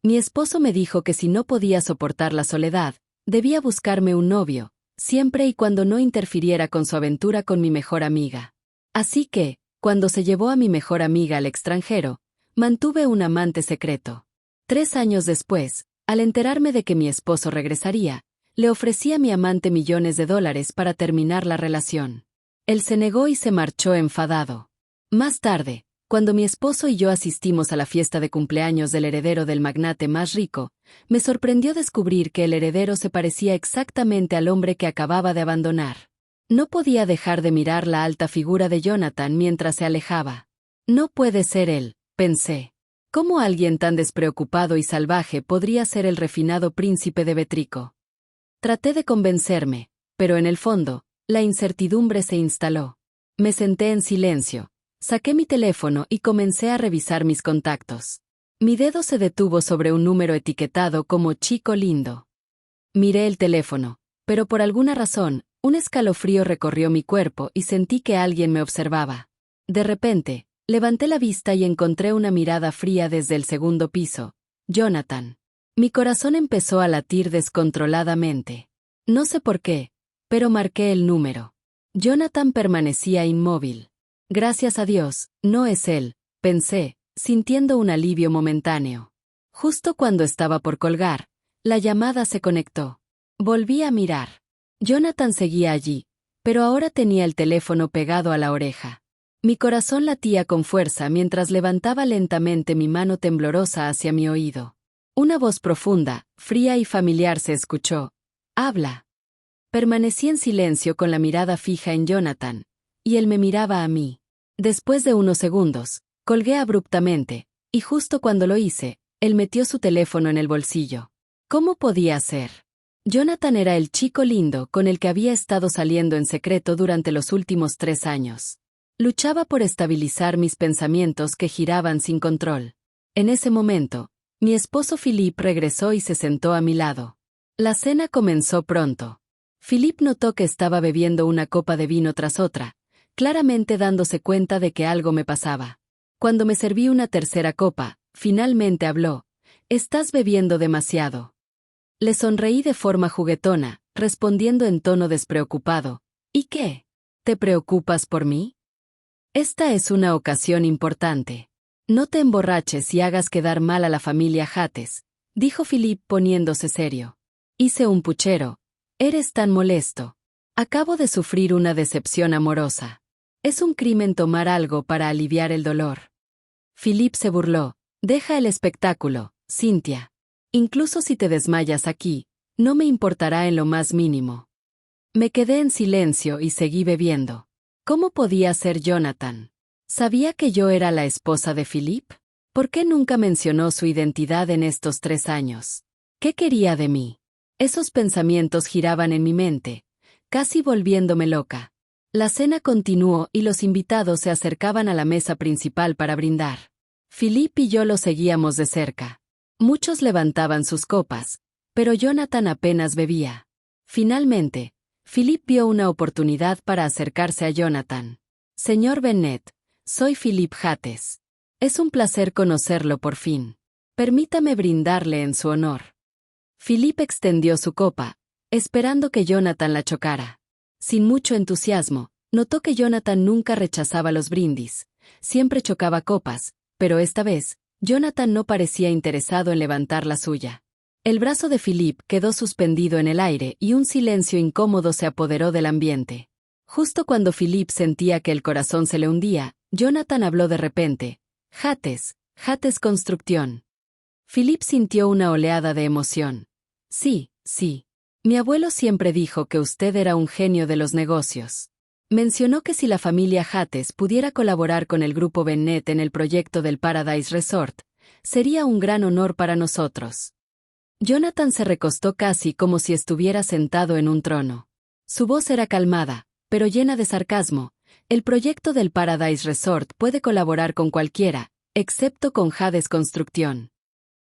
Mi esposo me dijo que si no podía soportar la soledad, debía buscarme un novio, siempre y cuando no interfiriera con su aventura con mi mejor amiga. Así que, cuando se llevó a mi mejor amiga al extranjero, mantuve un amante secreto. 3 años después, al enterarme de que mi esposo regresaría, le ofrecí a mi amante millones de dólares para terminar la relación. Él se negó y se marchó enfadado. Más tarde, cuando mi esposo y yo asistimos a la fiesta de cumpleaños del heredero del magnate más rico, me sorprendió descubrir que el heredero se parecía exactamente al hombre que acababa de abandonar. No podía dejar de mirar la alta figura de Jonathan mientras se alejaba. No puede ser él, pensé. ¿Cómo alguien tan despreocupado y salvaje podría ser el refinado príncipe de Betrico? Traté de convencerme, pero en el fondo, la incertidumbre se instaló. Me senté en silencio, saqué mi teléfono y comencé a revisar mis contactos. Mi dedo se detuvo sobre un número etiquetado como Chico Lindo. Miré el teléfono, pero por alguna razón, un escalofrío recorrió mi cuerpo y sentí que alguien me observaba. De repente, levanté la vista y encontré una mirada fría desde el segundo piso. Jonathan. Mi corazón empezó a latir descontroladamente. No sé por qué, pero marqué el número. Jonathan permanecía inmóvil. Gracias a Dios, no es él, pensé, sintiendo un alivio momentáneo. Justo cuando estaba por colgar, la llamada se conectó. Volví a mirar. Jonathan seguía allí, pero ahora tenía el teléfono pegado a la oreja. Mi corazón latía con fuerza mientras levantaba lentamente mi mano temblorosa hacia mi oído. Una voz profunda, fría y familiar se escuchó. «Habla». Permanecí en silencio con la mirada fija en Jonathan, y él me miraba a mí. Después de unos segundos, colgué abruptamente, y justo cuando lo hice, él metió su teléfono en el bolsillo. ¿Cómo podía ser? Jonathan era el chico lindo con el que había estado saliendo en secreto durante los últimos 3 años. Luchaba por estabilizar mis pensamientos que giraban sin control. En ese momento, mi esposo Philippe regresó y se sentó a mi lado. La cena comenzó pronto. Philippe notó que estaba bebiendo una copa de vino tras otra, claramente dándose cuenta de que algo me pasaba. Cuando me serví una tercera copa, finalmente habló. «Estás bebiendo demasiado». Le sonreí de forma juguetona, respondiendo en tono despreocupado. «¿Y qué? ¿Te preocupas por mí? Esta es una ocasión importante. No te emborraches y hagas quedar mal a la familia Hattes», dijo Philippe poniéndose serio. Hice un puchero. «Eres tan molesto. Acabo de sufrir una decepción amorosa. Es un crimen tomar algo para aliviar el dolor». Philippe se burló. «Deja el espectáculo, Cynthia. Incluso si te desmayas aquí, no me importará en lo más mínimo». Me quedé en silencio y seguí bebiendo. ¿Cómo podía ser Jonathan? ¿Sabía que yo era la esposa de Philippe? ¿Por qué nunca mencionó su identidad en estos 3 años? ¿Qué quería de mí? Esos pensamientos giraban en mi mente, casi volviéndome loca. La cena continuó y los invitados se acercaban a la mesa principal para brindar. Philippe y yo lo seguíamos de cerca. Muchos levantaban sus copas, pero Jonathan apenas bebía. Finalmente, Philippe vio una oportunidad para acercarse a Jonathan. «Señor Bennett, soy Philippe Hattes. Es un placer conocerlo por fin. Permítame brindarle en su honor». Philippe extendió su copa, esperando que Jonathan la chocara. Sin mucho entusiasmo, notó que Jonathan nunca rechazaba los brindis, siempre chocaba copas, pero esta vez, Jonathan no parecía interesado en levantar la suya. El brazo de Philippe quedó suspendido en el aire y un silencio incómodo se apoderó del ambiente. Justo cuando Philippe sentía que el corazón se le hundía, Jonathan habló de repente. «Hattes, Hattes Construcción». Philippe sintió una oleada de emoción. «Sí, sí. Mi abuelo siempre dijo que usted era un genio de los negocios». Mencionó que si la familia Hattes pudiera colaborar con el grupo Bennett en el proyecto del Paradise Resort, sería un gran honor para nosotros. Jonathan se recostó casi como si estuviera sentado en un trono. Su voz era calmada, pero llena de sarcasmo. «El proyecto del Paradise Resort puede colaborar con cualquiera, excepto con Hattes Construcción».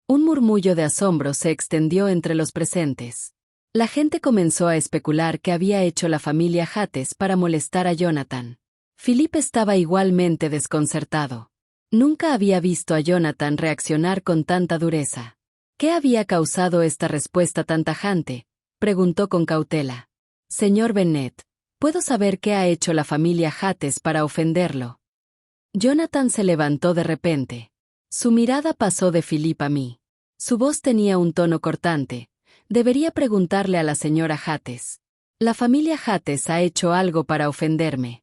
Un murmullo de asombro se extendió entre los presentes. La gente comenzó a especular qué había hecho la familia Hattes para molestar a Jonathan. Philippe estaba igualmente desconcertado. Nunca había visto a Jonathan reaccionar con tanta dureza. ¿Qué había causado esta respuesta tan tajante? Preguntó con cautela. Señor Bennet, ¿puedo saber qué ha hecho la familia Hattes para ofenderlo? Jonathan se levantó de repente. Su mirada pasó de Philip a mí. Su voz tenía un tono cortante. Debería preguntarle a la señora Hattes. La familia Hattes ha hecho algo para ofenderme.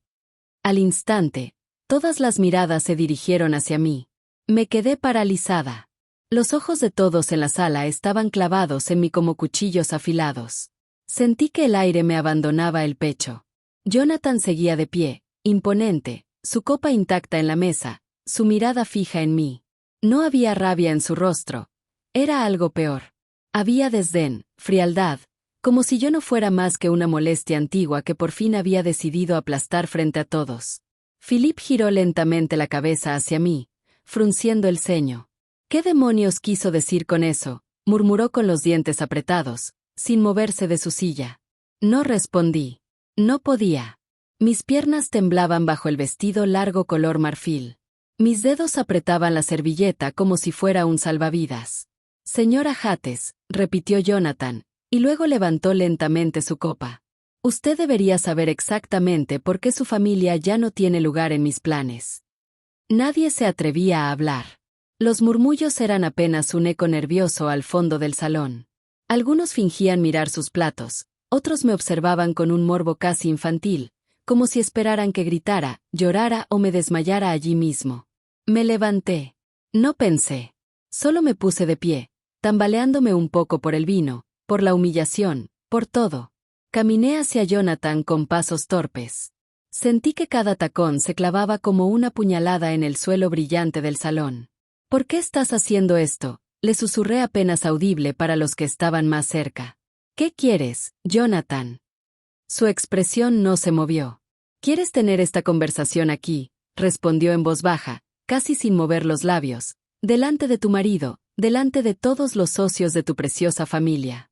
Al instante, todas las miradas se dirigieron hacia mí. Me quedé paralizada. Los ojos de todos en la sala estaban clavados en mí como cuchillos afilados. Sentí que el aire me abandonaba el pecho. Jonathan seguía de pie, imponente, su copa intacta en la mesa, su mirada fija en mí. No había rabia en su rostro. Era algo peor. Había desdén, frialdad, como si yo no fuera más que una molestia antigua que por fin había decidido aplastar frente a todos. Philip giró lentamente la cabeza hacia mí, frunciendo el ceño. ¿Qué demonios quiso decir con eso?, murmuró con los dientes apretados, sin moverse de su silla. No respondí. No podía. Mis piernas temblaban bajo el vestido largo color marfil. Mis dedos apretaban la servilleta como si fuera un salvavidas. Señora Hattes, repitió Jonathan, y luego levantó lentamente su copa. Usted debería saber exactamente por qué su familia ya no tiene lugar en mis planes. Nadie se atrevía a hablar. Los murmullos eran apenas un eco nervioso al fondo del salón. Algunos fingían mirar sus platos, otros me observaban con un morbo casi infantil, como si esperaran que gritara, llorara o me desmayara allí mismo. Me levanté. No pensé. Solo me puse de pie, tambaleándome un poco por el vino, por la humillación, por todo. Caminé hacia Jonathan con pasos torpes. Sentí que cada tacón se clavaba como una puñalada en el suelo brillante del salón. ¿Por qué estás haciendo esto?, le susurré apenas audible para los que estaban más cerca. ¿Qué quieres, Jonathan? Su expresión no se movió. ¿Quieres tener esta conversación aquí?, respondió en voz baja, casi sin mover los labios, delante de tu marido, delante de todos los socios de tu preciosa familia.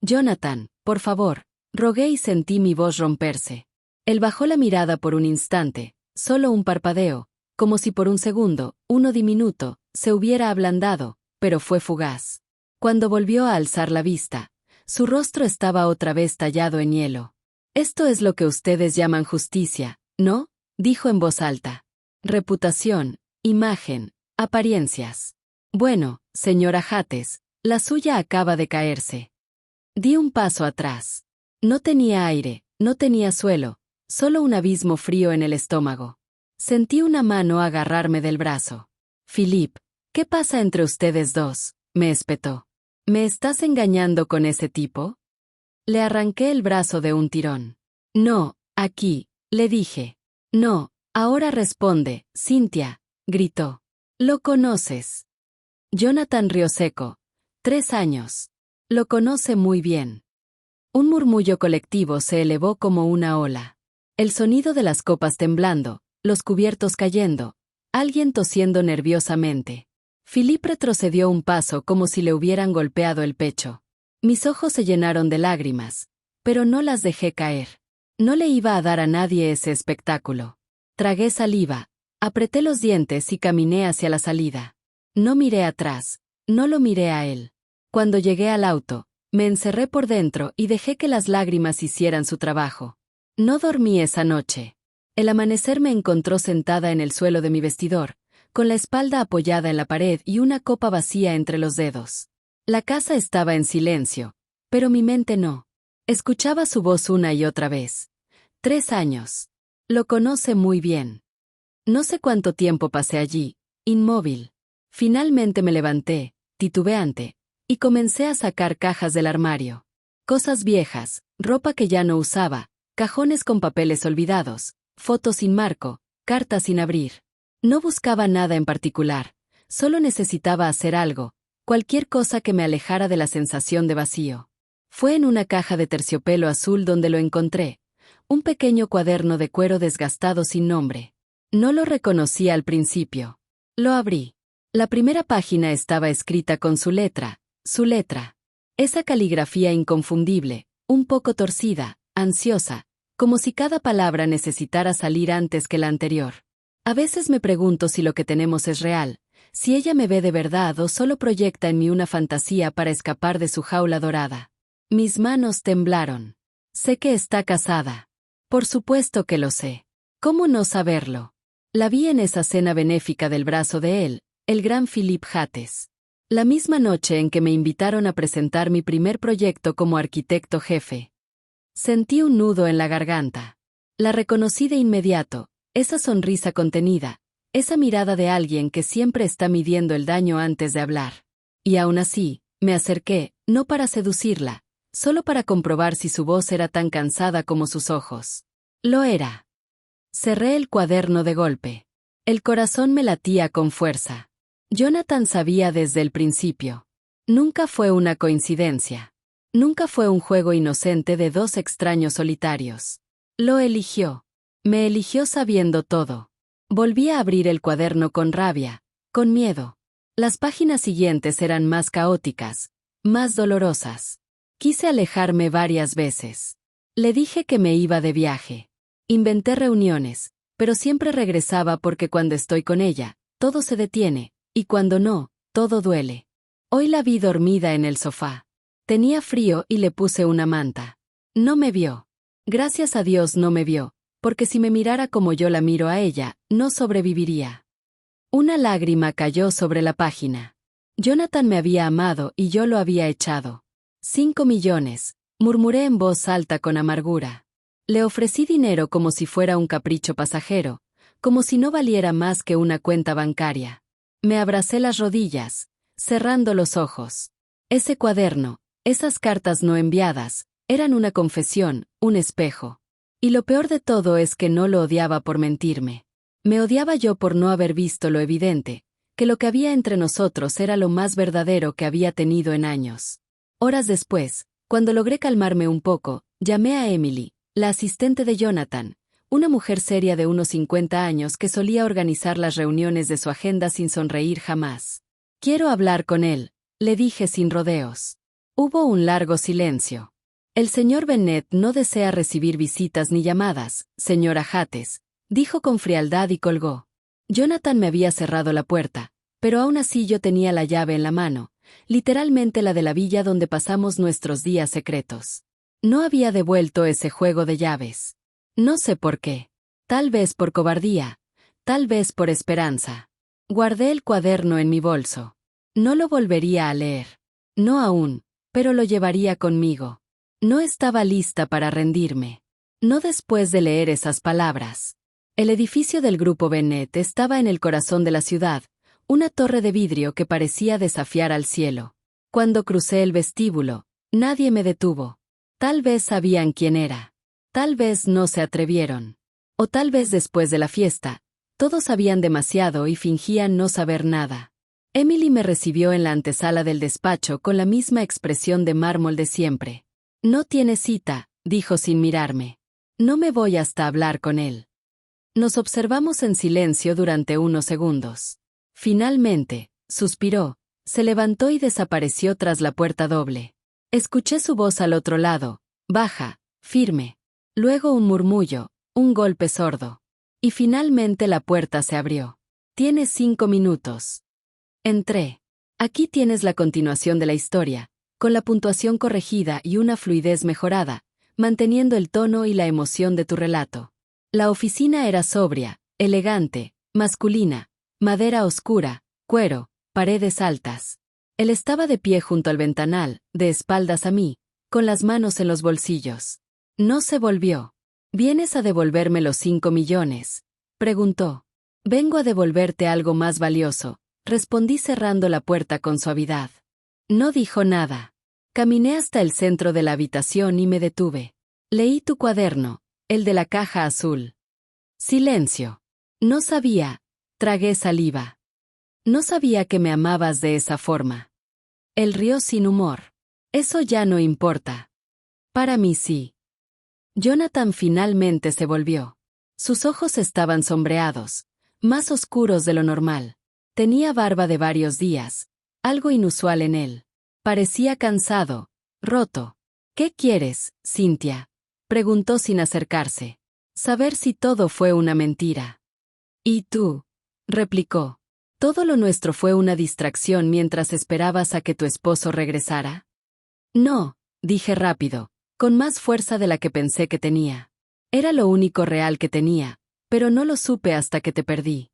Jonathan, por favor, rogué y sentí mi voz romperse. Él bajó la mirada por un instante, solo un parpadeo, como si por un segundo, uno diminuto, se hubiera ablandado, pero fue fugaz. Cuando volvió a alzar la vista, su rostro estaba otra vez tallado en hielo. Esto es lo que ustedes llaman justicia, ¿no?, dijo en voz alta. Reputación, imagen, apariencias. Bueno, señora Hattes, la suya acaba de caerse. Di un paso atrás. No tenía aire, no tenía suelo, solo un abismo frío en el estómago. Sentí una mano agarrarme del brazo. Philip, ¿qué pasa entre ustedes dos?, me espetó. ¿Me estás engañando con ese tipo? Le arranqué el brazo de un tirón. No, aquí, le dije. No, ahora responde, Cynthia, gritó. ¿Lo conoces? Jonathan rió seco. 3 años. Lo conoce muy bien. Un murmullo colectivo se elevó como una ola. El sonido de las copas temblando, los cubiertos cayendo, alguien tosiendo nerviosamente. Philip retrocedió un paso como si le hubieran golpeado el pecho. Mis ojos se llenaron de lágrimas, pero no las dejé caer. No le iba a dar a nadie ese espectáculo. Tragué saliva, apreté los dientes y caminé hacia la salida. No miré atrás, no lo miré a él. Cuando llegué al auto, me encerré por dentro y dejé que las lágrimas hicieran su trabajo. No dormí esa noche. El amanecer me encontró sentada en el suelo de mi vestidor, con la espalda apoyada en la pared y una copa vacía entre los dedos. La casa estaba en silencio, pero mi mente no. Escuchaba su voz una y otra vez. 3 años. Lo conoce muy bien. No sé cuánto tiempo pasé allí, inmóvil. Finalmente me levanté, titubeante, y comencé a sacar cajas del armario. Cosas viejas, ropa que ya no usaba, cajones con papeles olvidados, fotos sin marco, cartas sin abrir. No buscaba nada en particular, solo necesitaba hacer algo, cualquier cosa que me alejara de la sensación de vacío. Fue en una caja de terciopelo azul donde lo encontré, un pequeño cuaderno de cuero desgastado sin nombre. No lo reconocí al principio. Lo abrí. La primera página estaba escrita con su letra. Esa caligrafía inconfundible, un poco torcida, ansiosa, como si cada palabra necesitara salir antes que la anterior. A veces me pregunto si lo que tenemos es real, si ella me ve de verdad o solo proyecta en mí una fantasía para escapar de su jaula dorada. Mis manos temblaron. Sé que está casada. Por supuesto que lo sé. ¿Cómo no saberlo? La vi en esa cena benéfica del brazo de él, el gran Philippe Hattes. La misma noche en que me invitaron a presentar mi primer proyecto como arquitecto jefe. Sentí un nudo en la garganta. La reconocí de inmediato, esa sonrisa contenida, esa mirada de alguien que siempre está midiendo el daño antes de hablar. Y aún así, me acerqué, no para seducirla, solo para comprobar si su voz era tan cansada como sus ojos. Lo era. Cerré el cuaderno de golpe. El corazón me latía con fuerza. Jonathan sabía desde el principio. Nunca fue una coincidencia. Nunca fue un juego inocente de dos extraños solitarios. Lo eligió. Me eligió sabiendo todo. Volví a abrir el cuaderno con rabia, con miedo. Las páginas siguientes eran más caóticas, más dolorosas. Quise alejarme varias veces. Le dije que me iba de viaje. Inventé reuniones, pero siempre regresaba porque cuando estoy con ella, todo se detiene, y cuando no, todo duele. Hoy la vi dormida en el sofá. Tenía frío y le puse una manta. No me vio. Gracias a Dios no me vio, porque si me mirara como yo la miro a ella, no sobreviviría. Una lágrima cayó sobre la página. Jonathan me había amado y yo lo había echado. 5 millones, murmuré en voz alta con amargura. Le ofrecí dinero como si fuera un capricho pasajero, como si no valiera más que una cuenta bancaria. Me abracé las rodillas, cerrando los ojos. Ese cuaderno, esas cartas no enviadas, eran una confesión, un espejo. Y lo peor de todo es que no lo odiaba por mentirme. Me odiaba yo por no haber visto lo evidente, que lo que había entre nosotros era lo más verdadero que había tenido en años. Horas después, cuando logré calmarme un poco, llamé a Emily, la asistente de Jonathan, una mujer seria de unos 50 años que solía organizar las reuniones de su agenda sin sonreír jamás. «Quiero hablar con él», le dije sin rodeos. Hubo un largo silencio. «El señor Bennet no desea recibir visitas ni llamadas, señora Hattes», dijo con frialdad y colgó. Jonathan me había cerrado la puerta, pero aún así yo tenía la llave en la mano, literalmente la de la villa donde pasamos nuestros días secretos. No había devuelto ese juego de llaves. No sé por qué. Tal vez por cobardía, tal vez por esperanza. Guardé el cuaderno en mi bolso. No lo volvería a leer. No aún, pero lo llevaría conmigo. No estaba lista para rendirme. No después de leer esas palabras. El edificio del Grupo Bennet estaba en el corazón de la ciudad, una torre de vidrio que parecía desafiar al cielo. Cuando crucé el vestíbulo, nadie me detuvo. Tal vez sabían quién era. Tal vez no se atrevieron. O tal vez después de la fiesta, todos sabían demasiado y fingían no saber nada. Emily me recibió en la antesala del despacho con la misma expresión de mármol de siempre. «No tiene cita», dijo sin mirarme. «No me voy hasta hablar con él». Nos observamos en silencio durante unos segundos. Finalmente, suspiró, se levantó y desapareció tras la puerta doble. Escuché su voz al otro lado, baja, firme. Luego un murmullo, un golpe sordo. Y finalmente la puerta se abrió. «Tienes 5 minutos». Entré. Aquí tienes la continuación de la historia, con la puntuación corregida y una fluidez mejorada, manteniendo el tono y la emoción de tu relato. La oficina era sobria, elegante, masculina, madera oscura, cuero, paredes altas. Él estaba de pie junto al ventanal, de espaldas a mí, con las manos en los bolsillos. No se volvió. «¿Vienes a devolverme los 5 millones?» preguntó. «Vengo a devolverte algo más valioso», respondí cerrando la puerta con suavidad. No dijo nada. Caminé hasta el centro de la habitación y me detuve. Leí tu cuaderno, el de la caja azul. Silencio. No sabía. Tragué saliva. No sabía que me amabas de esa forma. Él rió sin humor. Eso ya no importa. Para mí sí. Jonathan finalmente se volvió. Sus ojos estaban sombreados, más oscuros de lo normal. Tenía barba de varios días, algo inusual en él. Parecía cansado, roto. «¿Qué quieres, Cynthia?», preguntó sin acercarse. «Saber si todo fue una mentira». «¿Y tú?», replicó. ¿Todo lo nuestro fue una distracción mientras esperabas a que tu esposo regresara? No, dije rápido, con más fuerza de la que pensé que tenía. Era lo único real que tenía, pero no lo supe hasta que te perdí.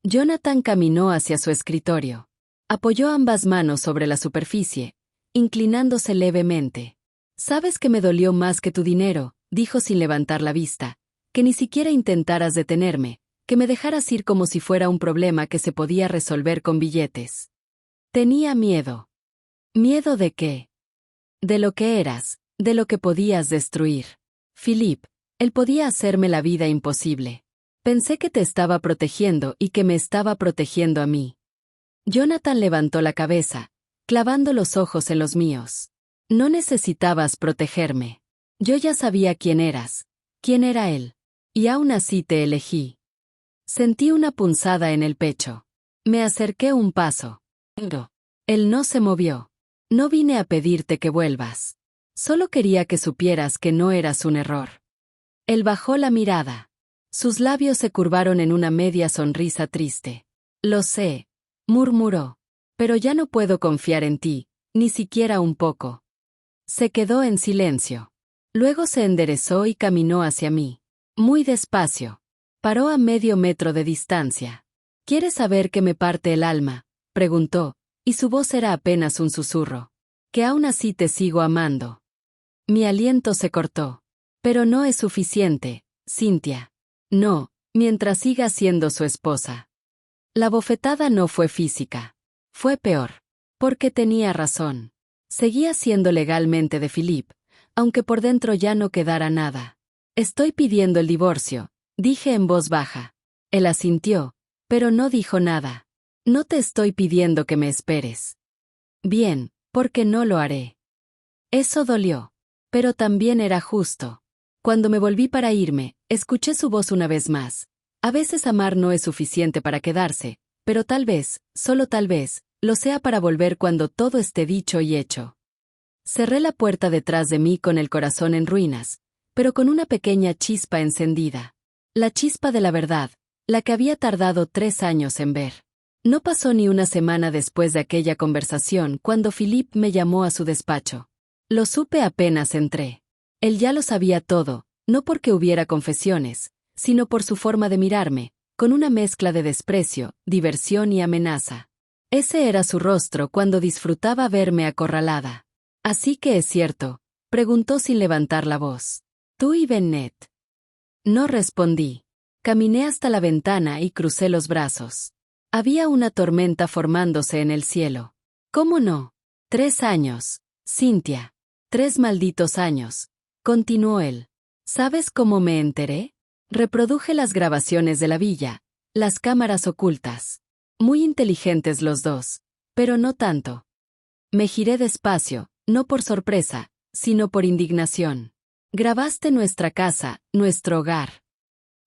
Jonathan caminó hacia su escritorio. Apoyó ambas manos sobre la superficie, inclinándose levemente. «Sabes que me dolió más que tu dinero», dijo sin levantar la vista, «que ni siquiera intentaras detenerme, que me dejaras ir como si fuera un problema que se podía resolver con billetes. Tenía miedo». ¿Miedo de qué? De lo que eras, de lo que podías destruir. Philip, él podía hacerme la vida imposible. Pensé que te estaba protegiendo y que me estaba protegiendo a mí. Jonathan levantó la cabeza, clavando los ojos en los míos. No necesitabas protegerme. Yo ya sabía quién eras, quién era él. Y aún así te elegí. Sentí una punzada en el pecho. Me acerqué un paso. No. Él no se movió. No vine a pedirte que vuelvas. Solo quería que supieras que no eras un error. Él bajó la mirada. Sus labios se curvaron en una media sonrisa triste. Lo sé, murmuró. Pero ya no puedo confiar en ti, ni siquiera un poco. Se quedó en silencio. Luego se enderezó y caminó hacia mí. Muy despacio. Paró a medio metro de distancia. ¿Quieres saber qué me parte el alma?, preguntó, y su voz era apenas un susurro. Que aún así te sigo amando. Mi aliento se cortó. Pero no es suficiente, Cynthia. No, mientras siga siendo su esposa. La bofetada no fue física. Fue peor. Porque tenía razón. Seguía siendo legalmente de Philip, aunque por dentro ya no quedara nada. Estoy pidiendo el divorcio, dije en voz baja. Él asintió, pero no dijo nada. No te estoy pidiendo que me esperes. Bien, porque no lo haré. Eso dolió. Pero también era justo. Cuando me volví para irme, escuché su voz una vez más. A veces amar no es suficiente para quedarse, pero tal vez, solo tal vez, lo sea para volver cuando todo esté dicho y hecho. Cerré la puerta detrás de mí con el corazón en ruinas, pero con una pequeña chispa encendida. La chispa de la verdad, la que había tardado 3 años en ver. No pasó ni una semana después de aquella conversación cuando Philip me llamó a su despacho. Lo supe apenas entré. Él ya lo sabía todo, no porque hubiera confesiones, sino por su forma de mirarme, con una mezcla de desprecio, diversión y amenaza. Ese era su rostro cuando disfrutaba verme acorralada. «¿Así que es cierto?», preguntó sin levantar la voz. «¿Tú y Bennett?». No respondí. Caminé hasta la ventana y crucé los brazos. Había una tormenta formándose en el cielo. ¿Cómo no? 3 años, Cynthia. 3 malditos años, continuó él. ¿Sabes cómo me enteré? Reproduje las grabaciones de la villa, las cámaras ocultas. Muy inteligentes los dos, pero no tanto. Me giré despacio, no por sorpresa, sino por indignación. Grabaste nuestra casa, nuestro hogar.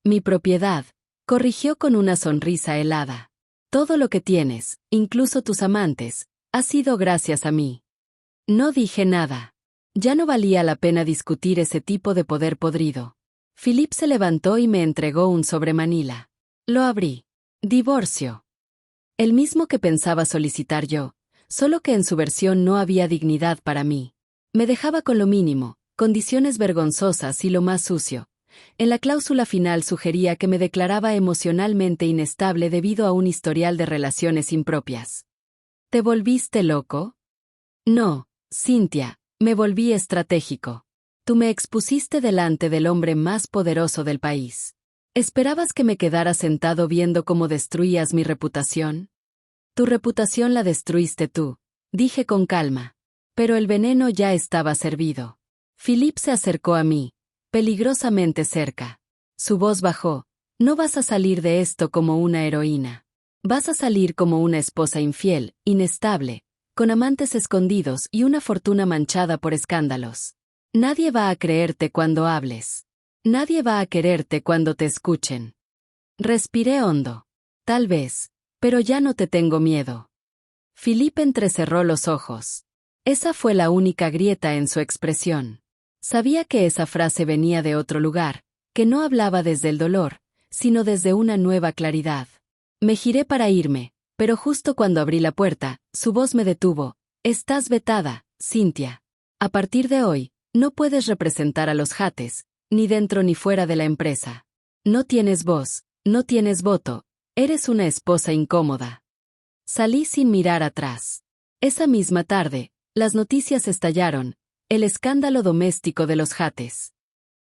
Mi propiedad, corrigió con una sonrisa helada. Todo lo que tienes, incluso tus amantes, ha sido gracias a mí. No dije nada. Ya no valía la pena discutir ese tipo de poder podrido. Philip se levantó y me entregó un sobre manila. Lo abrí. Divorcio. El mismo que pensaba solicitar yo, solo que en su versión no había dignidad para mí. Me dejaba con lo mínimo, condiciones vergonzosas y lo más sucio. En la cláusula final sugería que me declaraba emocionalmente inestable debido a un historial de relaciones impropias. ¿Te volviste loco? No, Cynthia, me volví estratégico. Tú me expusiste delante del hombre más poderoso del país. ¿Esperabas que me quedara sentado viendo cómo destruías mi reputación? Tu reputación la destruiste tú, dije con calma. Pero el veneno ya estaba servido. Philip se acercó a mí, peligrosamente cerca. Su voz bajó. No vas a salir de esto como una heroína. Vas a salir como una esposa infiel, inestable, con amantes escondidos y una fortuna manchada por escándalos. Nadie va a creerte cuando hables. Nadie va a quererte cuando te escuchen. Respiré hondo. Tal vez, pero ya no te tengo miedo. Philip entrecerró los ojos. Esa fue la única grieta en su expresión. Sabía que esa frase venía de otro lugar, que no hablaba desde el dolor, sino desde una nueva claridad. Me giré para irme, Pero justo cuando abrí la puerta, su voz me detuvo. Estás vetada, Cynthia. A partir de hoy, no puedes representar a los Hattes, ni dentro ni fuera de la empresa. No tienes voz, no tienes voto, eres una esposa incómoda. Salí sin mirar atrás. Esa misma tarde, las noticias estallaron, el escándalo doméstico de los Hattes.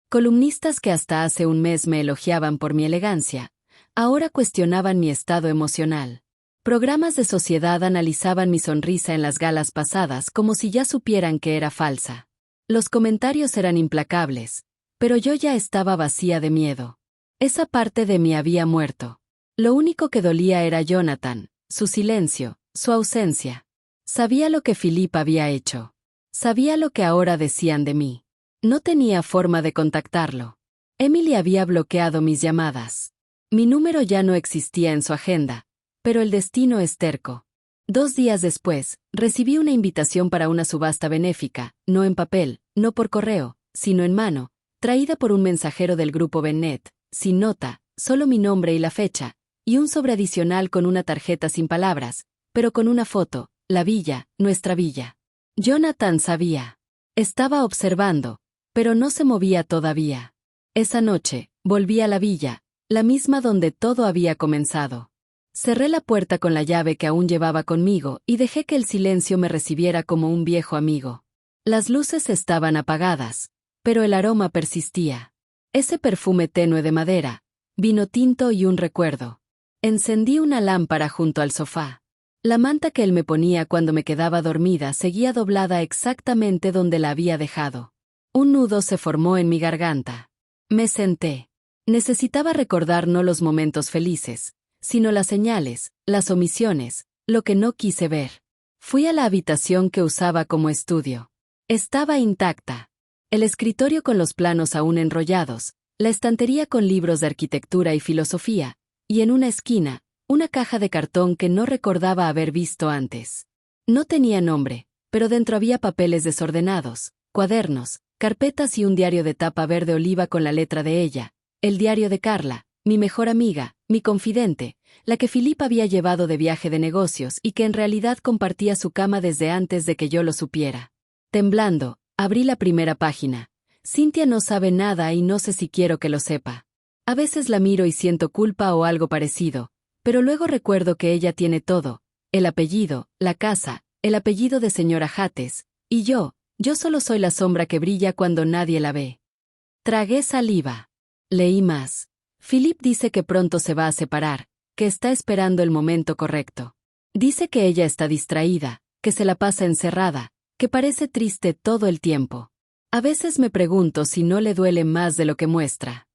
Columnistas que hasta hace un mes me elogiaban por mi elegancia, ahora cuestionaban mi estado emocional. Programas de sociedad analizaban mi sonrisa en las galas pasadas como si ya supieran que era falsa. Los comentarios eran implacables, pero yo ya estaba vacía de miedo. Esa parte de mí había muerto. Lo único que dolía era Jonathan, su silencio, su ausencia. Sabía lo que Philippe había hecho. Sabía lo que ahora decían de mí. No tenía forma de contactarlo. Emily había bloqueado mis llamadas. Mi número ya no existía en su agenda, pero el destino es terco. 2 días después, recibí una invitación para una subasta benéfica, no en papel, no por correo, sino en mano, traída por un mensajero del grupo Bennett, sin nota, solo mi nombre y la fecha, y un sobre adicional con una tarjeta sin palabras, pero con una foto, la villa, nuestra villa. Jonathan sabía. Estaba observando, pero no se movía todavía. Esa noche, volví a la villa, la misma donde todo había comenzado. Cerré la puerta con la llave que aún llevaba conmigo y dejé que el silencio me recibiera como un viejo amigo. Las luces estaban apagadas, pero el aroma persistía. Ese perfume tenue de madera, vino tinto y un recuerdo. Encendí una lámpara junto al sofá. La manta que él me ponía cuando me quedaba dormida seguía doblada exactamente donde la había dejado. Un nudo se formó en mi garganta. Me senté. Necesitaba recordar no los momentos felices, sino las señales, las omisiones, lo que no quise ver. Fui a la habitación que usaba como estudio. Estaba intacta. El escritorio con los planos aún enrollados, la estantería con libros de arquitectura y filosofía, y en una esquina, una caja de cartón que no recordaba haber visto antes. No tenía nombre, pero dentro había papeles desordenados, cuadernos, carpetas y un diario de tapa verde oliva con la letra de ella, el diario de Carla, mi mejor amiga, mi confidente, la que Philippe había llevado de viaje de negocios y que en realidad compartía su cama desde antes de que yo lo supiera. Temblando, abrí la primera página. Cynthia no sabe nada y no sé si quiero que lo sepa. A veces la miro y siento culpa o algo parecido, pero luego recuerdo que ella tiene todo, el apellido, la casa, el apellido de señora Hattes, y yo solo soy la sombra que brilla cuando nadie la ve. Tragué saliva. Leí más. Philippe dice que pronto se va a separar, que está esperando el momento correcto. Dice que ella está distraída, que se la pasa encerrada, que parece triste todo el tiempo. A veces me pregunto si no le duele más de lo que muestra.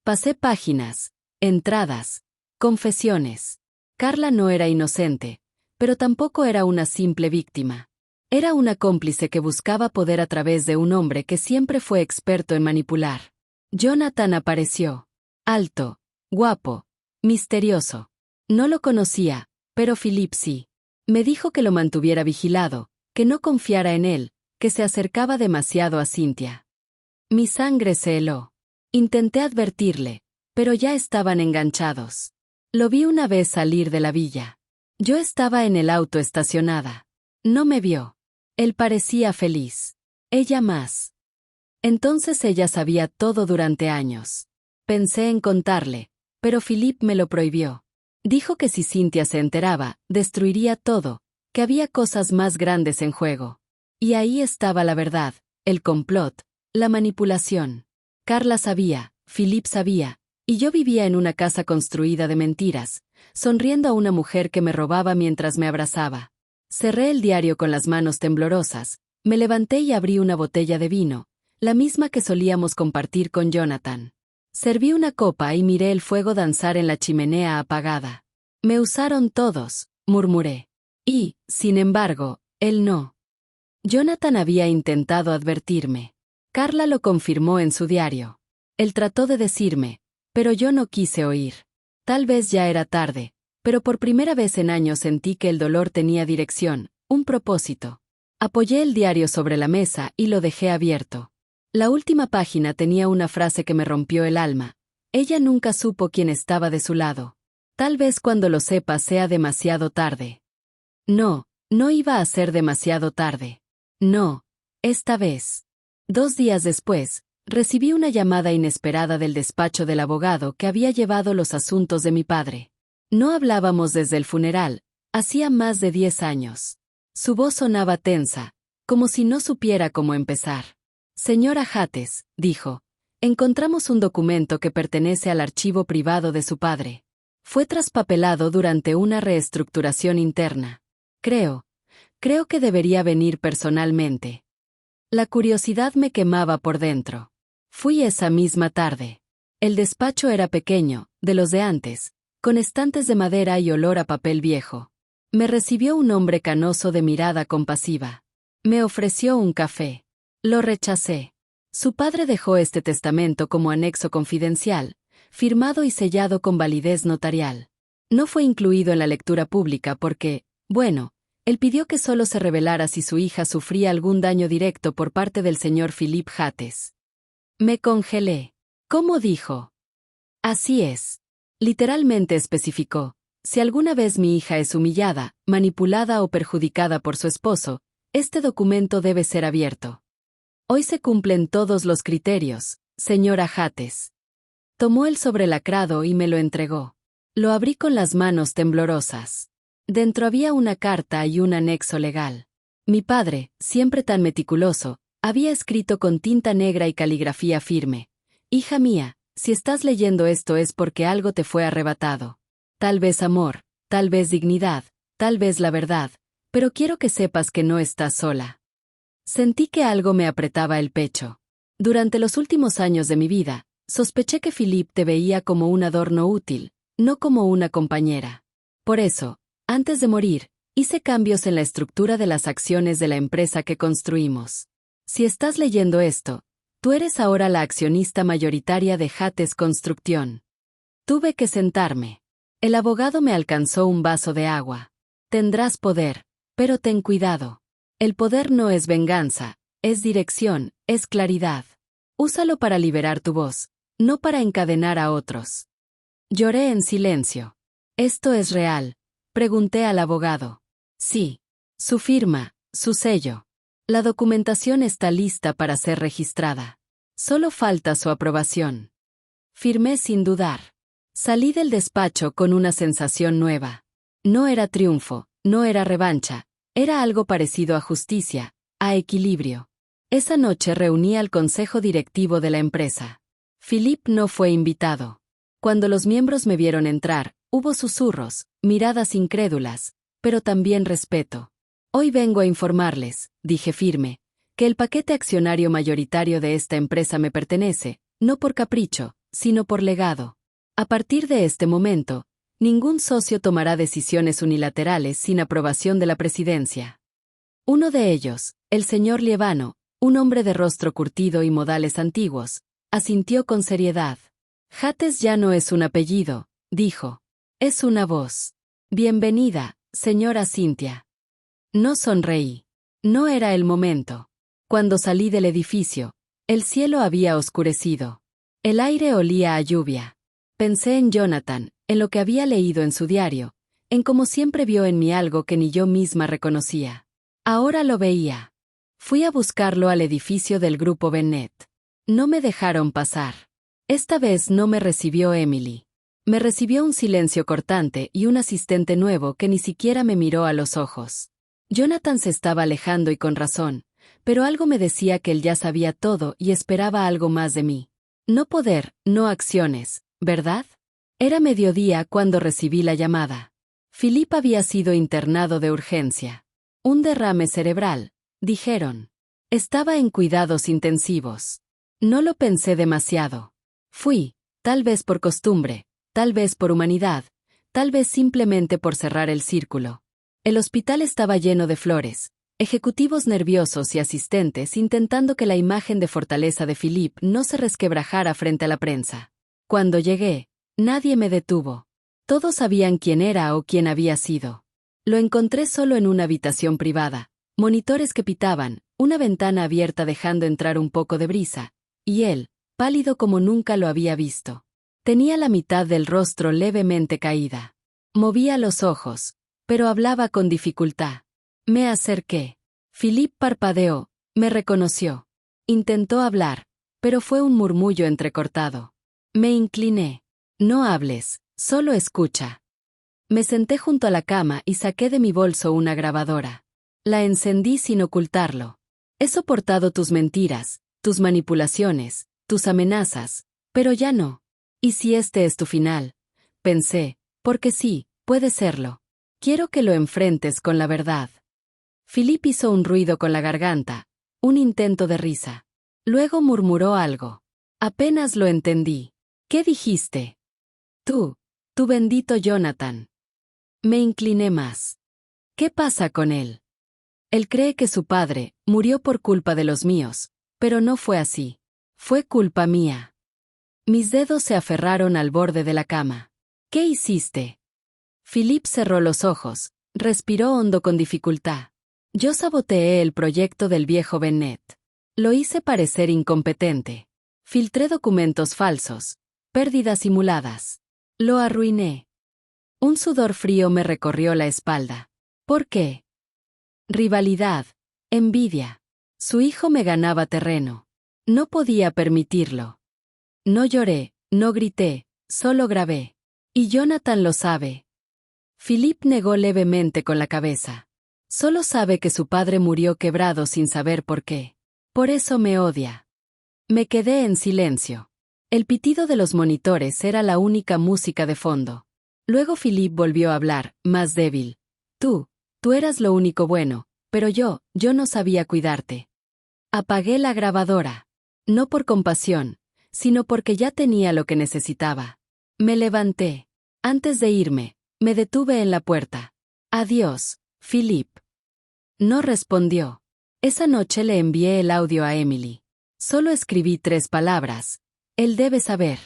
Pasé páginas, entradas, confesiones. Carla no era inocente, pero tampoco era una simple víctima. Era una cómplice que buscaba poder a través de un hombre que siempre fue experto en manipular. Jonathan apareció. Alto, guapo, misterioso. No lo conocía, pero Philippe sí. Me dijo que lo mantuviera vigilado, que no confiara en él, que se acercaba demasiado a Cynthia. Mi sangre se heló. Intenté advertirle, pero ya estaban enganchados. Lo vi una vez salir de la villa. Yo estaba en el auto estacionada. No me vio. Él parecía feliz. Ella más. Entonces ella sabía todo durante años. Pensé en contarle, pero Philippe me lo prohibió. Dijo que si Cynthia se enteraba, destruiría todo, que había cosas más grandes en juego. Y ahí estaba la verdad, el complot, la manipulación. Carla sabía, Philippe sabía, y yo vivía en una casa construida de mentiras, sonriendo a una mujer que me robaba mientras me abrazaba. Cerré el diario con las manos temblorosas, me levanté y abrí una botella de vino, la misma que solíamos compartir con Jonathan. Serví una copa y miré el fuego danzar en la chimenea apagada. Me usaron todos, murmuré. Y, sin embargo, él no. Jonathan había intentado advertirme. Carla lo confirmó en su diario. Él trató de decirme, pero yo no quise oír. Tal vez ya era tarde, pero por primera vez en años sentí que el dolor tenía dirección, un propósito. Apoyé el diario sobre la mesa y lo dejé abierto. La última página tenía una frase que me rompió el alma. Ella nunca supo quién estaba de su lado. Tal vez cuando lo sepa sea demasiado tarde. No, no iba a ser demasiado tarde. No, esta vez. 2 días después, recibí una llamada inesperada del despacho del abogado que había llevado los asuntos de mi padre. No hablábamos desde el funeral, hacía más de 10 años. Su voz sonaba tensa, como si no supiera cómo empezar. Señora Hattes, dijo, encontramos un documento que pertenece al archivo privado de su padre. Fue traspapelado durante una reestructuración interna. Creo que debería venir personalmente. La curiosidad me quemaba por dentro. Fui esa misma tarde. El despacho era pequeño, de los de antes, con estantes de madera y olor a papel viejo. Me recibió un hombre canoso de mirada compasiva. Me ofreció un café. Lo rechacé. Su padre dejó este testamento como anexo confidencial, firmado y sellado con validez notarial. No fue incluido en la lectura pública porque, bueno, él pidió que solo se revelara si su hija sufría algún daño directo por parte del señor Philippe Hattes. Me congelé. ¿Cómo dijo? Así es. Literalmente especificó. Si alguna vez mi hija es humillada, manipulada o perjudicada por su esposo, este documento debe ser abierto. Hoy se cumplen todos los criterios, señora Hattes. Tomó el sobrelacrado y me lo entregó. Lo abrí con las manos temblorosas. Dentro había una carta y un anexo legal. Mi padre, siempre tan meticuloso, había escrito con tinta negra y caligrafía firme. Hija mía, si estás leyendo esto es porque algo te fue arrebatado. Tal vez amor, tal vez dignidad, tal vez la verdad, pero quiero que sepas que no estás sola. Sentí que algo me apretaba el pecho. Durante los últimos años de mi vida, sospeché que Philippe te veía como un adorno útil, no como una compañera. Por eso, antes de morir, hice cambios en la estructura de las acciones de la empresa que construimos. Si estás leyendo esto, tú eres ahora la accionista mayoritaria de Hattes Construcción. Tuve que sentarme. El abogado me alcanzó un vaso de agua. Tendrás poder, pero ten cuidado. El poder no es venganza, es dirección, es claridad. Úsalo para liberar tu voz, no para encadenar a otros. Lloré en silencio. ¿Esto es real?, pregunté al abogado. Sí. Su firma, su sello. La documentación está lista para ser registrada. Solo falta su aprobación. Firmé sin dudar. Salí del despacho con una sensación nueva. No era triunfo, no era revancha, era algo parecido a justicia, a equilibrio. Esa noche reuní al consejo directivo de la empresa. Philippe no fue invitado. Cuando los miembros me vieron entrar, hubo susurros, miradas incrédulas, pero también respeto. Hoy vengo a informarles, dije firme, que el paquete accionario mayoritario de esta empresa me pertenece, no por capricho, sino por legado. A partir de este momento, ningún socio tomará decisiones unilaterales sin aprobación de la presidencia. Uno de ellos, el señor Lievano, un hombre de rostro curtido y modales antiguos, asintió con seriedad. Hattes ya no es un apellido, dijo. Es una voz. Bienvenida, señora Cynthia. No sonreí. No era el momento. Cuando salí del edificio, el cielo había oscurecido. El aire olía a lluvia. Pensé en Jonathan, en lo que había leído en su diario, en cómo siempre vio en mí algo que ni yo misma reconocía. Ahora lo veía. Fui a buscarlo al edificio del grupo Bennett. No me dejaron pasar. Esta vez no me recibió Emily. Me recibió un silencio cortante y un asistente nuevo que ni siquiera me miró a los ojos. Jonathan se estaba alejando y con razón, pero algo me decía que él ya sabía todo y esperaba algo más de mí. No poder, no acciones, ¿verdad? Era mediodía cuando recibí la llamada. Philippe había sido internado de urgencia. Un derrame cerebral, dijeron. Estaba en cuidados intensivos. No lo pensé demasiado. Fui, tal vez por costumbre, tal vez por humanidad, tal vez simplemente por cerrar el círculo. El hospital estaba lleno de flores, ejecutivos nerviosos y asistentes intentando que la imagen de fortaleza de Philippe no se resquebrajara frente a la prensa. Cuando llegué, nadie me detuvo. Todos sabían quién era o quién había sido. Lo encontré solo en una habitación privada, monitores que pitaban, una ventana abierta dejando entrar un poco de brisa, y él, pálido como nunca lo había visto. Tenía la mitad del rostro levemente caída. Movía los ojos, pero hablaba con dificultad. Me acerqué. Philippe parpadeó, me reconoció. Intentó hablar, pero fue un murmullo entrecortado. Me incliné. No hables, solo escucha. Me senté junto a la cama y saqué de mi bolso una grabadora. La encendí sin ocultarlo. He soportado tus mentiras, tus manipulaciones, tus amenazas, pero ya no. ¿Y si este es tu final? Pensé, porque sí, puede serlo. Quiero que lo enfrentes con la verdad. Philippe hizo un ruido con la garganta, un intento de risa. Luego murmuró algo. Apenas lo entendí. ¿Qué dijiste? Tu bendito Jonathan. Me incliné más. ¿Qué pasa con él? Él cree que su padre murió por culpa de los míos, pero no fue así. Fue culpa mía. Mis dedos se aferraron al borde de la cama. ¿Qué hiciste? Philippe cerró los ojos, respiró hondo con dificultad. Yo saboteé el proyecto del viejo Bennett. Lo hice parecer incompetente. Filtré documentos falsos, pérdidas simuladas. Lo arruiné. Un sudor frío me recorrió la espalda. ¿Por qué? Rivalidad, envidia. Su hijo me ganaba terreno. No podía permitirlo. No lloré, no grité, solo grabé. Y Jonathan lo sabe. Philippe negó levemente con la cabeza. Solo sabe que su padre murió quebrado sin saber por qué. Por eso me odia. Me quedé en silencio. El pitido de los monitores era la única música de fondo. Luego Philippe volvió a hablar, más débil. Tú eras lo único bueno, pero yo no sabía cuidarte. Apagué la grabadora. No por compasión, sino porque ya tenía lo que necesitaba. Me levanté. Antes de irme, me detuve en la puerta. Adiós, Philippe. No respondió. Esa noche le envié el audio a Emily. Solo escribí 3 palabras. Él debe saber.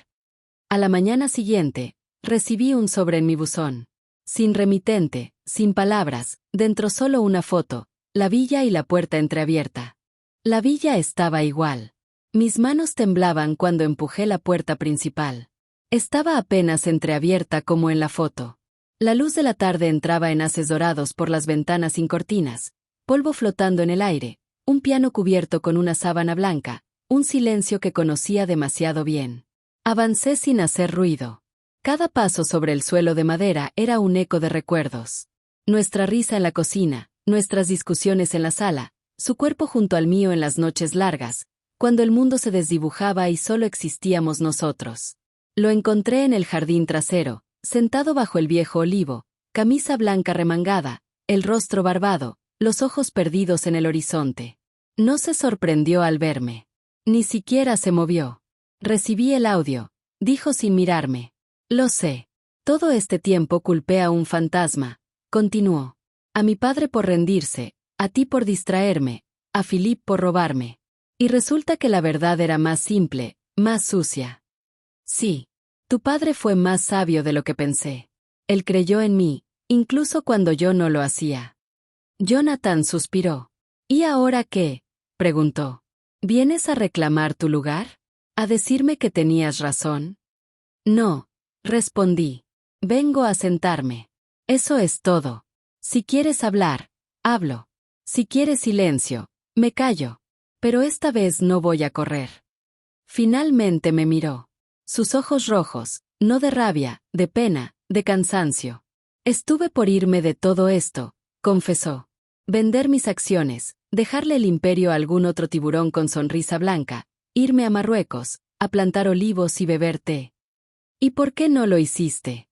A la mañana siguiente, recibí un sobre en mi buzón. Sin remitente, sin palabras, dentro solo una foto, la villa y la puerta entreabierta. La villa estaba igual. Mis manos temblaban cuando empujé la puerta principal. Estaba apenas entreabierta como en la foto. La luz de la tarde entraba en haces dorados por las ventanas sin cortinas, polvo flotando en el aire, un piano cubierto con una sábana blanca, un silencio que conocía demasiado bien. Avancé sin hacer ruido. Cada paso sobre el suelo de madera era un eco de recuerdos. Nuestra risa en la cocina, nuestras discusiones en la sala, su cuerpo junto al mío en las noches largas, cuando el mundo se desdibujaba y solo existíamos nosotros. Lo encontré en el jardín trasero, sentado bajo el viejo olivo, camisa blanca remangada, el rostro barbado, los ojos perdidos en el horizonte. No se sorprendió al verme. Ni siquiera se movió. Recibí el audio, dijo sin mirarme. Lo sé. Todo este tiempo culpé a un fantasma, continuó. A mi padre por rendirse, a ti por distraerme, a Philippe por robarme. Y resulta que la verdad era más simple, más sucia. Sí. Tu padre fue más sabio de lo que pensé. Él creyó en mí, incluso cuando yo no lo hacía. Jonathan suspiró. ¿Y ahora qué? Preguntó. ¿Vienes a reclamar tu lugar? ¿A decirme que tenías razón? No, respondí. Vengo a sentarme. Eso es todo. Si quieres hablar, hablo. Si quieres silencio, me callo. Pero esta vez no voy a correr. Finalmente me miró. Sus ojos rojos, no de rabia, de pena, de cansancio. Estuve por irme de todo esto, confesó. Vender mis acciones, dejarle el imperio a algún otro tiburón con sonrisa blanca, irme a Marruecos, a plantar olivos y beber té. ¿Y por qué no lo hiciste?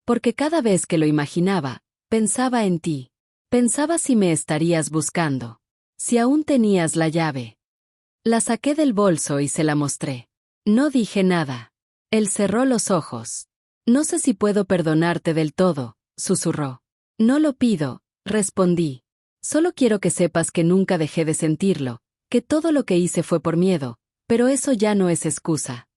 Porque cada vez que lo imaginaba, pensaba en ti. Pensaba si me estarías buscando. Si aún tenías la llave. La saqué del bolso y se la mostré. No dije nada. Él cerró los ojos. No sé si puedo perdonarte del todo, susurró. No lo pido, respondí. Solo quiero que sepas que nunca dejé de sentirlo, que todo lo que hice fue por miedo, pero eso ya no es excusa.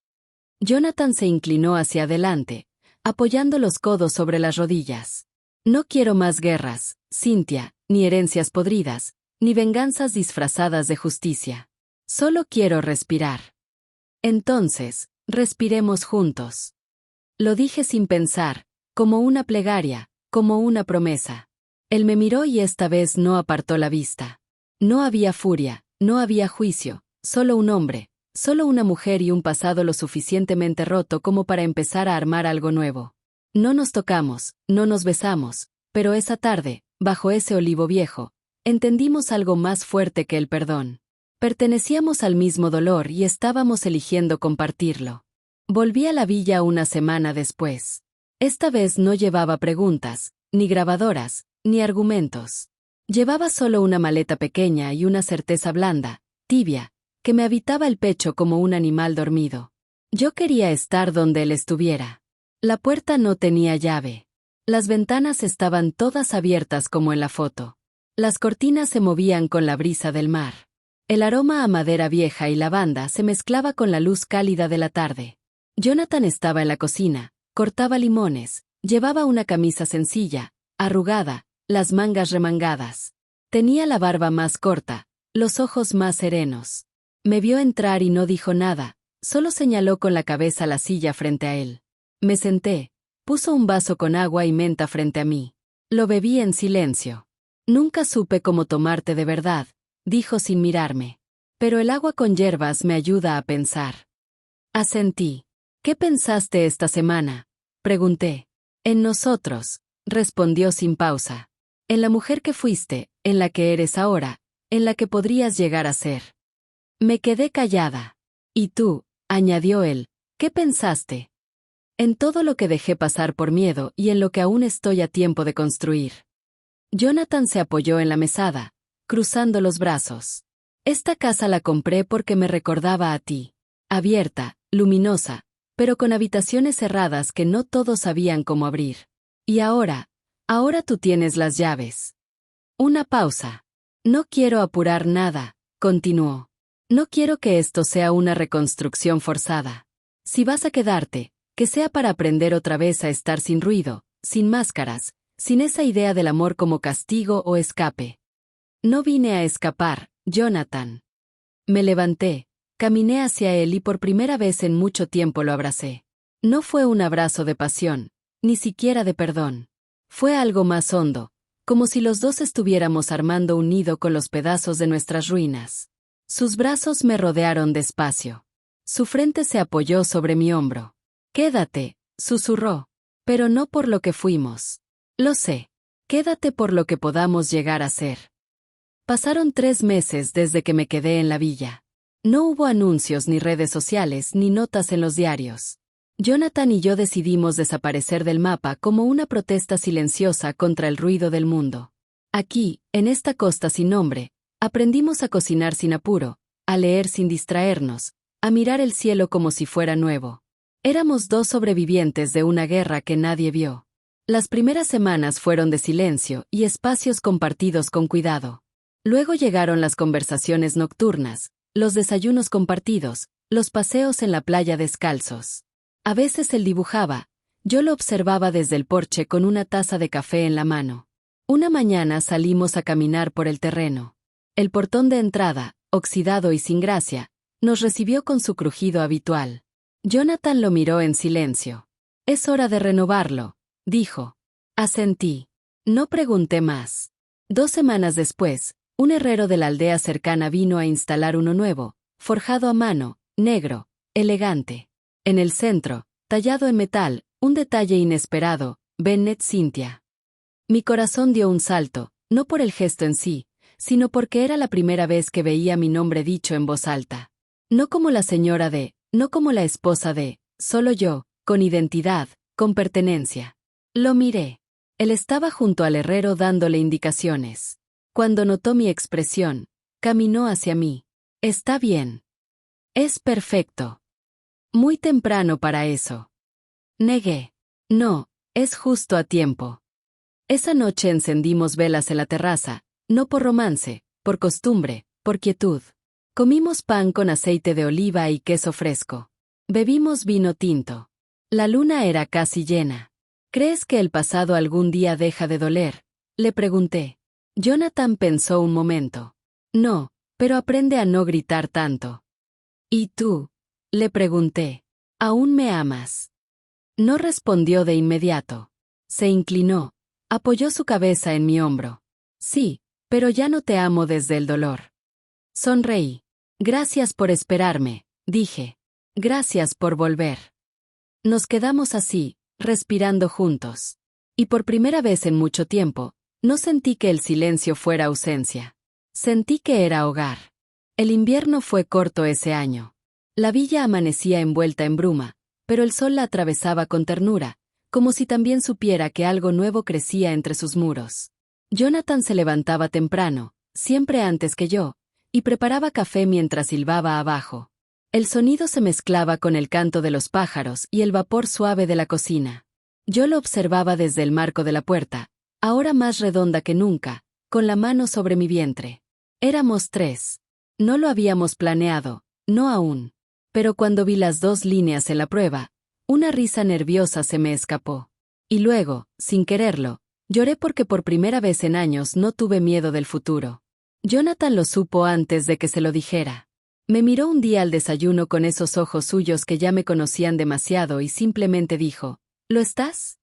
Jonathan se inclinó hacia adelante, apoyando los codos sobre las rodillas. No quiero más guerras, Cynthia, ni herencias podridas, ni venganzas disfrazadas de justicia. Solo quiero respirar. Entonces, respiremos juntos. Lo dije sin pensar, como una plegaria, como una promesa. Él me miró y esta vez no apartó la vista. No había furia, no había juicio, solo un hombre, solo una mujer y un pasado lo suficientemente roto como para empezar a armar algo nuevo. No nos tocamos, no nos besamos, pero esa tarde, bajo ese olivo viejo, entendimos algo más fuerte que el perdón. Pertenecíamos al mismo dolor y estábamos eligiendo compartirlo. Volví a la villa una semana después. Esta vez no llevaba preguntas, ni grabadoras, ni argumentos. Llevaba solo una maleta pequeña y una certeza blanda, tibia, que me habitaba el pecho como un animal dormido. Yo quería estar donde él estuviera. La puerta no tenía llave. Las ventanas estaban todas abiertas como en la foto. Las cortinas se movían con la brisa del mar. El aroma a madera vieja y lavanda se mezclaba con la luz cálida de la tarde. Jonathan estaba en la cocina, cortaba limones, llevaba una camisa sencilla, arrugada, las mangas remangadas. Tenía la barba más corta, los ojos más serenos. Me vio entrar y no dijo nada, solo señaló con la cabeza la silla frente a él. Me senté, puso un vaso con agua y menta frente a mí. Lo bebí en silencio. Nunca supe cómo tomarte de verdad, dijo sin mirarme. Pero el agua con hierbas me ayuda a pensar. Asentí. ¿Qué pensaste esta semana? Pregunté. En nosotros, respondió sin pausa. En la mujer que fuiste, en la que eres ahora, en la que podrías llegar a ser. Me quedé callada. ¿Y tú? Añadió él. ¿Qué pensaste? En todo lo que dejé pasar por miedo y en lo que aún estoy a tiempo de construir. Jonathan se apoyó en la mesada, cruzando los brazos. Esta casa la compré porque me recordaba a ti. Abierta, luminosa, pero con habitaciones cerradas que no todos sabían cómo abrir. Y ahora tú tienes las llaves. Una pausa. No quiero apurar nada, continuó. No quiero que esto sea una reconstrucción forzada. Si vas a quedarte, que sea para aprender otra vez a estar sin ruido, sin máscaras, sin esa idea del amor como castigo o escape. No vine a escapar, Jonathan. Me levanté, caminé hacia él y por primera vez en mucho tiempo lo abracé. No fue un abrazo de pasión, ni siquiera de perdón. Fue algo más hondo, como si los dos estuviéramos armando un nido con los pedazos de nuestras ruinas. Sus brazos me rodearon despacio. Su frente se apoyó sobre mi hombro. Quédate, susurró, pero no por lo que fuimos. Lo sé. Quédate por lo que podamos llegar a ser. Pasaron 3 meses desde que me quedé en la villa. No hubo anuncios ni redes sociales ni notas en los diarios. Jonathan y yo decidimos desaparecer del mapa como una protesta silenciosa contra el ruido del mundo. Aquí, en esta costa sin nombre, aprendimos a cocinar sin apuro, a leer sin distraernos, a mirar el cielo como si fuera nuevo. Éramos 2 sobrevivientes de una guerra que nadie vio. Las primeras semanas fueron de silencio y espacios compartidos con cuidado. Luego llegaron las conversaciones nocturnas, los desayunos compartidos, los paseos en la playa descalzos. A veces él dibujaba, yo lo observaba desde el porche con una taza de café en la mano. Una mañana salimos a caminar por el terreno. El portón de entrada, oxidado y sin gracia, nos recibió con su crujido habitual. Jonathan lo miró en silencio. Es hora de renovarlo, dijo. Asentí. No pregunté más. 2 semanas después, un herrero de la aldea cercana vino a instalar uno nuevo, forjado a mano, negro, elegante. En el centro, tallado en metal, un detalle inesperado, Bennett Cynthia. Mi corazón dio un salto, no por el gesto en sí, sino porque era la primera vez que veía mi nombre dicho en voz alta. No como la señora de, no como la esposa de, solo yo, con identidad, con pertenencia. Lo miré. Él estaba junto al herrero dándole indicaciones. Cuando notó mi expresión, caminó hacia mí. Está bien. Es perfecto. Muy temprano para eso. Negué. No, es justo a tiempo. Esa noche encendimos velas en la terraza, no por romance, por costumbre, por quietud. Comimos pan con aceite de oliva y queso fresco. Bebimos vino tinto. La luna era casi llena. ¿Crees que el pasado algún día deja de doler? Le pregunté. Jonathan pensó un momento. No, pero aprende a no gritar tanto. ¿Y tú? Le pregunté. ¿Aún me amas? No respondió de inmediato. Se inclinó. Apoyó su cabeza en mi hombro. Sí, pero ya no te amo desde el dolor. Sonreí. Gracias por esperarme, dije. Gracias por volver. Nos quedamos así, respirando juntos. Y por primera vez en mucho tiempo, no sentí que el silencio fuera ausencia. Sentí que era hogar. El invierno fue corto ese año. La villa amanecía envuelta en bruma, pero el sol la atravesaba con ternura, como si también supiera que algo nuevo crecía entre sus muros. Jonathan se levantaba temprano, siempre antes que yo, y preparaba café mientras silbaba abajo. El sonido se mezclaba con el canto de los pájaros y el vapor suave de la cocina. Yo lo observaba desde el marco de la puerta, ahora más redonda que nunca, con la mano sobre mi vientre. Éramos 3. No lo habíamos planeado, no aún. Pero cuando vi las 2 líneas en la prueba, una risa nerviosa se me escapó. Y luego, sin quererlo, lloré porque por primera vez en años no tuve miedo del futuro. Jonathan lo supo antes de que se lo dijera. Me miró un día al desayuno con esos ojos suyos que ya me conocían demasiado y simplemente dijo, ¿lo estás?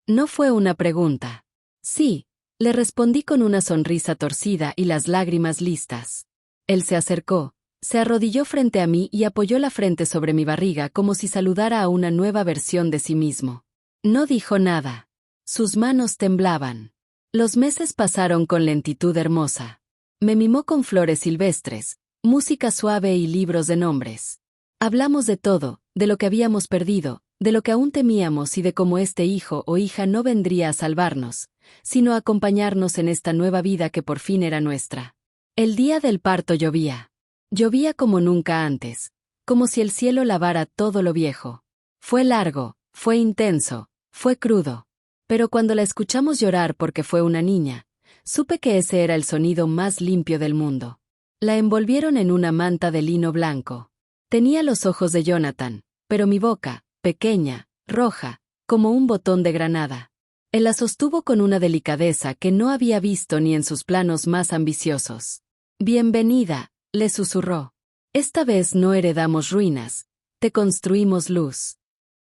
No fue una pregunta. Sí, le respondí con una sonrisa torcida y las lágrimas listas. Él se acercó, se arrodilló frente a mí y apoyó la frente sobre mi barriga como si saludara a una nueva versión de sí mismo. No dijo nada. Sus manos temblaban. Los meses pasaron con lentitud hermosa. Me mimó con flores silvestres, música suave y libros de nombres. Hablamos de todo, de lo que habíamos perdido, de lo que aún temíamos y de cómo este hijo o hija no vendría a salvarnos, sino a acompañarnos en esta nueva vida que por fin era nuestra. El día del parto llovía. Llovía como nunca antes, como si el cielo lavara todo lo viejo. Fue largo, fue intenso, fue crudo. Pero cuando la escuchamos llorar porque fue una niña, supe que ese era el sonido más limpio del mundo. La envolvieron en una manta de lino blanco. Tenía los ojos de Jonathan, pero mi boca, pequeña, roja, como un botón de granada. Él la sostuvo con una delicadeza que no había visto ni en sus planos más ambiciosos. Bienvenida, le susurró. Esta vez no heredamos ruinas, te construimos luz.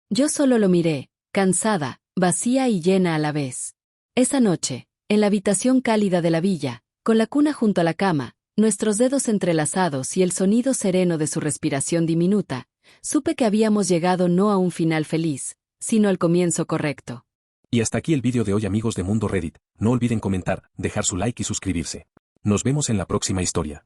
Yo solo lo miré, cansada, vacía y llena a la vez. Esa noche, en la habitación cálida de la villa, con la cuna junto a la cama, nuestros dedos entrelazados y el sonido sereno de su respiración diminuta, supe que habíamos llegado no a un final feliz, sino al comienzo correcto. Y hasta aquí el vídeo de hoy, amigos de Mundo Reddit. No olviden comentar, dejar su like y suscribirse. Nos vemos en la próxima historia.